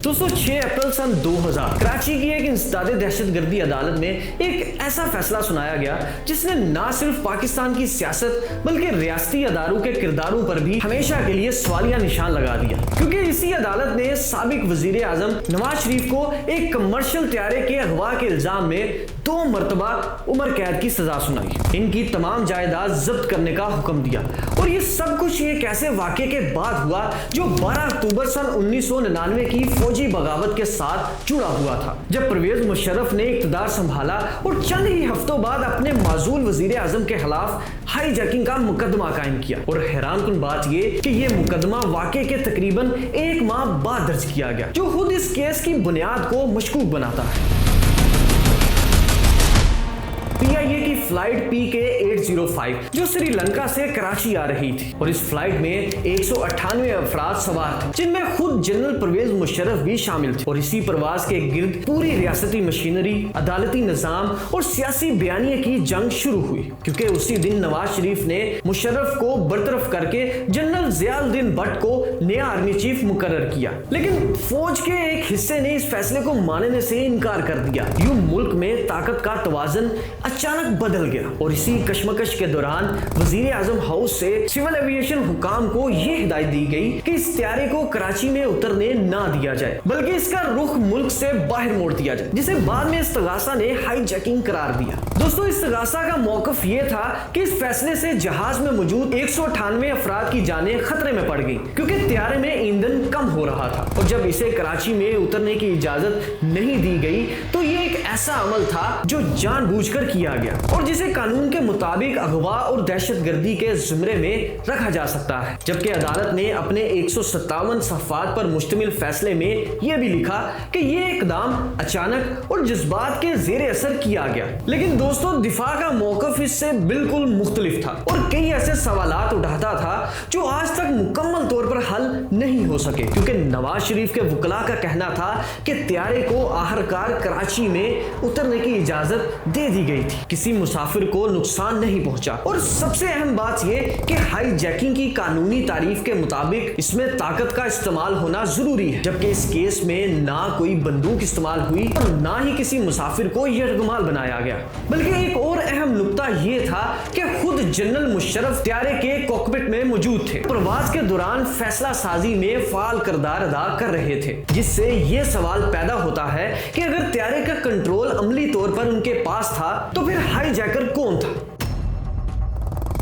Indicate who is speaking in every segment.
Speaker 1: दोस्तों 6 अप्रैल सन 2000 कराची की एक इंसदादे दहशतगर्दी अदालत में एक ऐसा फैसला सुनाया गया जिसने न सिर्फ पाकिस्तान की सियासत बल्कि रियासती अदारों के किरदारों पर भी हमेशा के लिए सवालिया निशान लगा दिया, क्योंकि इसी अदालत ने साबिक वजीर आजम नवाज शरीफ को एक कमर्शियल तैयारे के अगवा के इल्जाम में 2 मरतबा उम्र कैद की सजा सुनाई। इनकी तमाम जायदाद जब्त करने का हुक्म दिया और ये सब कुछ एक ऐसे वाक़े के बाद हुआ जो 12 अक्टूबर सन 1999 की फौजी बगावत के साथ जुड़ा हुआ था, जब परवेज मुशर्रफ ने इक़्तिदार संभाला और चंद ही हफ्तों बाद अपने माजूल वजीर आजम के खिलाफ हाईजैकिंग का मुकदमा कायम किया। और हैरानकुन बात ये कि ये मुकदमा वाक़े के तकरीबन 1 माह बाद दर्ज किया गया, जो खुद इस केस की बुनियाद को मशकूक बनाता है। PIA की फ्लाइट PK 805 जो श्रीलंका से कराची आ रही थी और इस फ्लाइट में 198 अफराद सवार थे, जिनमें खुद जनरल परवेज मुशर्रफ भी शामिल थे। और इसी प्रवास के गिर्द पूरी रियासती मशीनरी, अदालती निजाम और सियासी बयानिए की जंग शुरू हुई, क्योंकि उसी दिन नवाज शरीफ ने मुशर्रफ को बरतरफ करके जनरल ज़ियाउद्दीन भट्ट को नया आर्मी चीफ मुकर्रर किया। लेकिन फौज के एक हिस्से ने इस फैसले को मानने से इनकार कर दिया। यूं मुल्क में ताकत का तवाज़ुन अचानक बदल गया और इसी कशमकश के दौरान वजीर आजम हाउस से सिविल एविएशन हुकाम को यह हिदायत दी गई कि इस तैयारे को कराची में उतरने ना दिया जाए, बल्कि इसका रुख मुल्क से बाहर मोड़ दिया जाए, जिसे बाद में इस्तगासा ने हाईजैकिंग करार दिया। दोस्तों, इस्तगासा का मौकफ ये था कि इस फैसले से जहाज में मौजूद 198 अफराद की जानें खतरे में पड़ गई, क्योंकि तैयारे में ईंधन कम हो रहा था। और जब इसे कराची में उतरने की इजाजत नहीं दी गई तो ये एक ऐसा अमल था जो जानबूझकर किया गया और जिसे कानून के मुताबिक अगवा और दहशतगर्दी के जुमरे में रखा जा सकता है। जबकि अदालत ने अपने 157 सफ़ात पर मुश्तमिल फैसले में यह भी लिखा कि यह इकदाम अचानक और जज्बात के जेर असर किया गया। लेकिन दोस्तों, दिफा का मौकफ इससे बिल्कुल मुख्तलिफ था और कई ऐसे सवालात उठाता था जो आज तक मुकम्मल तौर पर हल नहीं हो सके, क्योंकि नवाज शरीफ के वकला का कहना था कि तैयारे को आखिरकार कराची में उतरने की इजाजत दे दी गई थी, किसी मुसाफिर को नुकसान नहीं पहुंचा। और सबसे अहम बात यह कि हाईजैकिंग की कानूनी तारीफ के मुताबिक इसमें ताकत का इस्तेमाल होना जरूरी है, जबकि इस केस में ना कोई बंदूक इस्तेमाल हुई और ना ही किसी मुसाफिर को यरगमाल बनाया गया। बल्कि एक और अहम नुक्ता यह था कि खुद जनरल मुशर्रफ तैयारे के कॉकपिट में मौजूद थे, प्रवास के दौरान फैसला साजी में फाल किरदार अदा कर रहे थे, जिससे यह सवाल पैदा होता है कि अगर तैयारे का कंट्रोल अमली तौर पर उनके पास था तो फिर हाईजैकर कौन था।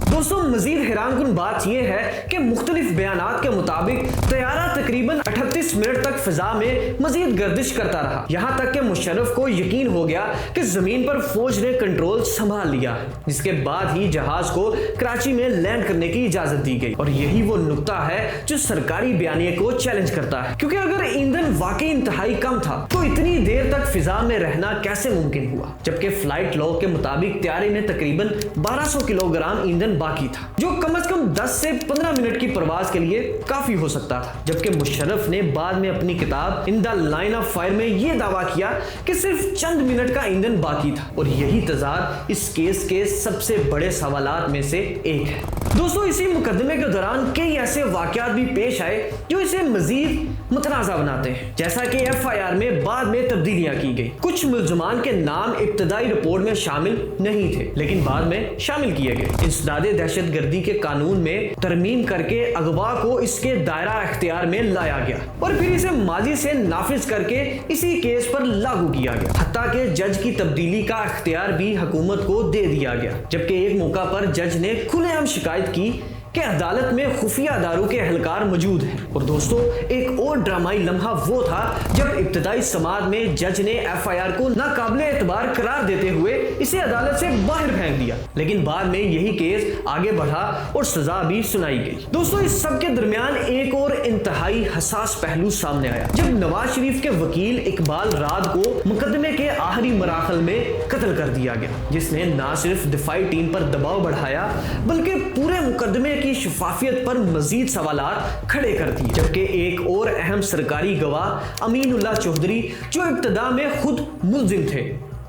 Speaker 1: दोस्तों, मजीद हैरानकुन बात यह है कि मुख्तलिफ बयानात के मुताबिक तैयारा तकरीबन 38 मिनट तक फिजा में मजीद गर्दिश करता रहा, यहाँ तक कि मुशर्रफ को यकीन हो गया कि जमीन पर फौज ने कंट्रोल संभाल लिया है, जिसके बाद ही जहाज को कराची में लैंड करने की इजाजत दी गई। और यही वो नुक्ता है जो सरकारी बयानिए को चैलेंज करता है, क्योंकि अगर ईंधन वाकई इंतहाई कम था तो इतनी देर तक फिजा में रहना कैसे मुमकिन हुआ, जबकि फ्लाइट लॉग के मुताबिक तैयारे में तकरीबन 1200 किलोग्राम ईंधन बाकी था, जो कम से कम 10 से 15 मिनट की प्रवास के लिए काफी हो सकता था। जबकि मुशर्रफ ने बाद में अपनी किताब in the line of fire में यह दावा किया कि सिर्फ चंद मिनट का ईंधन बाकी था। और यही तजाद इस केस के सबसे बड़े सवालात में से एक है। दोस्तों, इसी मुकदमे के दौरान कई ऐसे वाकयात भी पेश आए जो इसे मजीद मुतनाज़ा बनाते हैं, जैसा कि FIR में बाद में तब्दीलियां की गई। कुछ मुल्ज़मान के नाम इब्तदाई रिपोर्ट में शामिल नहीं थे, लेकिन बाद में शामिल किए गए। इंसदादे दहशतगर्दी के कानून में तरमीम करके अगवा को इसके दायरा इख्तियार में लाया गया और फिर इसे माजी से नाफिज करके इसी केस पर लागू किया गया। हत्ता के जज की तब्दीली का इख्तियार भी हुकूमत को दे दिया गया, जबकि एक मौका पर जज ने खुलेआम शिकायत की कि अदालत में खुफिया अदारों के एहलकार मौजूद हैं। और दोस्तों, एक और ड्रामाई लम्हा वो था जब इब्तदाई समात में जज ने FIR को नाकाबिले एतबार करार देते हुए इसे अदालत से बाहर फेंक दिया, लेकिन बाद में यही केस आगे बढ़ा और सजा भी सुनाई गई। दोस्तों, इस सब के दरमियान एक और इंतहाई हसास पहलू सामने आया जब नवाज शरीफ के वकील इकबाल राद को मुकदमे के आखिरी मराहल में कत्ल कर दिया गया, जिसने न सिर्फ दिफाई टीम पर दबाव बढ़ाया बल्कि पूरे मुकदमे की शफाफियत पर मजीद सवालात खड़े कर दिए। जबकि एक और अहम सरकारी गवाह अमीनुल्लाह चौधरी, जो इब्तदा में खुद मुल्जिम थे,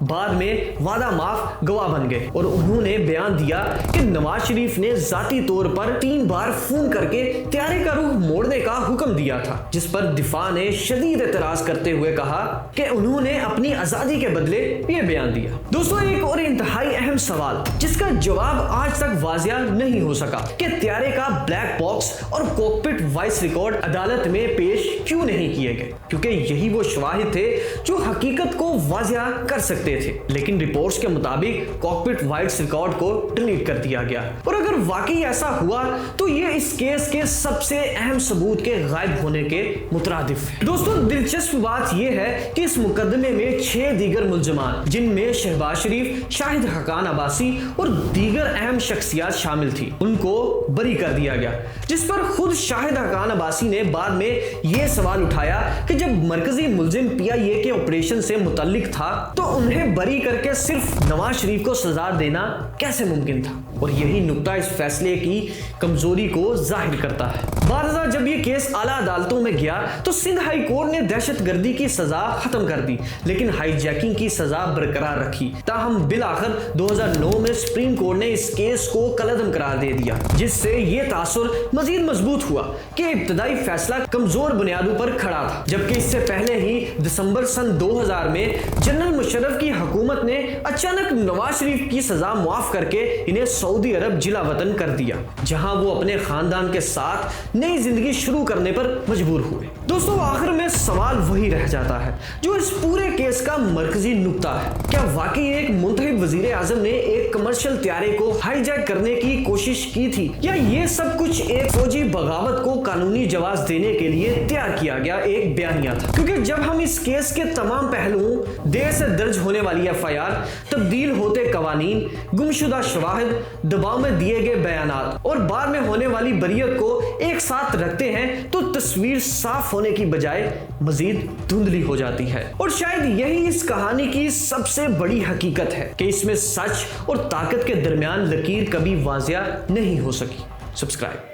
Speaker 1: बाद में वादा माफ गवाह बन गए और उन्होंने बयान दिया कि नवाज शरीफ ने जाती तौर पर 3 बार फोन करके त्यारे का रुख मोड़ने का हुक्म दिया था, जिस पर दिफा ने शदीद एतराज करते हुए कहा कि उन्होंने अपनी आजादी के बदले ये बयान दिया। दोस्तों, एक और इंतहाई अहम सवाल जिसका जवाब आज तक वाजिया नहीं हो सका कि त्यारे का ब्लैक बॉक्स और कॉकपिट वॉइस रिकॉर्ड अदालत में पेश क्यों नहीं किए गए, क्योंकि यही वो शवाहिद थे जो हकीकत को वाजिया कर सकते थे। लेकिन रिपोर्ट्स के मुताबिक कॉकपिट वॉइस रिकॉर्ड को डिलीट कर दिया गया और अगर वाकई ऐसा हुआ तो ये इस केस के सबसे अहम सबूत के गायब होने के मुतरादिफ है। दोस्तों, दिलचस्प बात यह है कि इस मुकदमे में 6 दीगर मुल्जिमान, जिनमें शहबाज शरीफ, शाहिद हकान अब्बासी और दीगर अहम शख्सियात शामिल थी, उनको बरी कर दिया गया, जिस पर खुद शाहिद हकान अब्बासी ने बाद में यह सवाल उठाया कि जब मरकजी मुल्जिम PIA के ऑपरेशन से मुतल्लिक था तो उन्हें बरी करके सिर्फ नवाज शरीफ को सजा देना कैसे मुमकिन था, और यही नुक्ता इस फैसले की कमजोरी को जाहिर करता है। बारजा जब ये केस आला अदालतों में गया तो सिंध हाई कोर्ट ने दहशतगर्दी की सजा खत्म कर दी, लेकिन हाईजैकिंग की सजा बरकरार रखी। ताहम बिल आखिर 2009 में सुप्रीम कोर्ट ने इस केस को कलअदम करार दे दिया, जिससे ये तासुर मजीद मजबूत हुआ कि इब्तदाई फैसला कमजोर बुनियादों पर खड़ा था, जबकि इससे पहले ही दिसंबर सन 2000 में जनरल मुशर्रफ की हुकूमत ने अचानक नवाज शरीफ की सजा मुआफ करके इन्हें सऊदी अरब जिला वतन कर दिया, जहां वो अपने खानदान के साथ नई जिंदगी शुरू करने पर मजबूर हुए। दोस्तों, आखिर में सवाल वही रह जाता है जो इस पूरे केस का मरकजी नुक्ता है, क्या वाकई एक मुंतखब वजीर आजम ने एक कमर्शियल त्यारे को हाईजैक करने की कोशिश की थी, या ये सब कुछ एक फौजी बगावत को कानूनी जवाब देने के लिए तैयार किया गया एक बयानिया था? क्योंकि जब हम इस केस के तमाम पहलुओं, देर से दर्ज होने वाली FIR, तब्दील होते कवानीन, गुमशुदा शवाहिद, दबाव में दिए गए बयानात और बाद में होने वाली बरियत को एक साथ रखते हैं तो तस्वीर साफ होने की बजाय मजीद धुंधली हो जाती है। और शायद यही इस कहानी की सबसे बड़ी हकीकत है कि इसमें सच और ताकत के दरमियान लकीर कभी वाजिया नहीं हो सकी। सब्सक्राइब।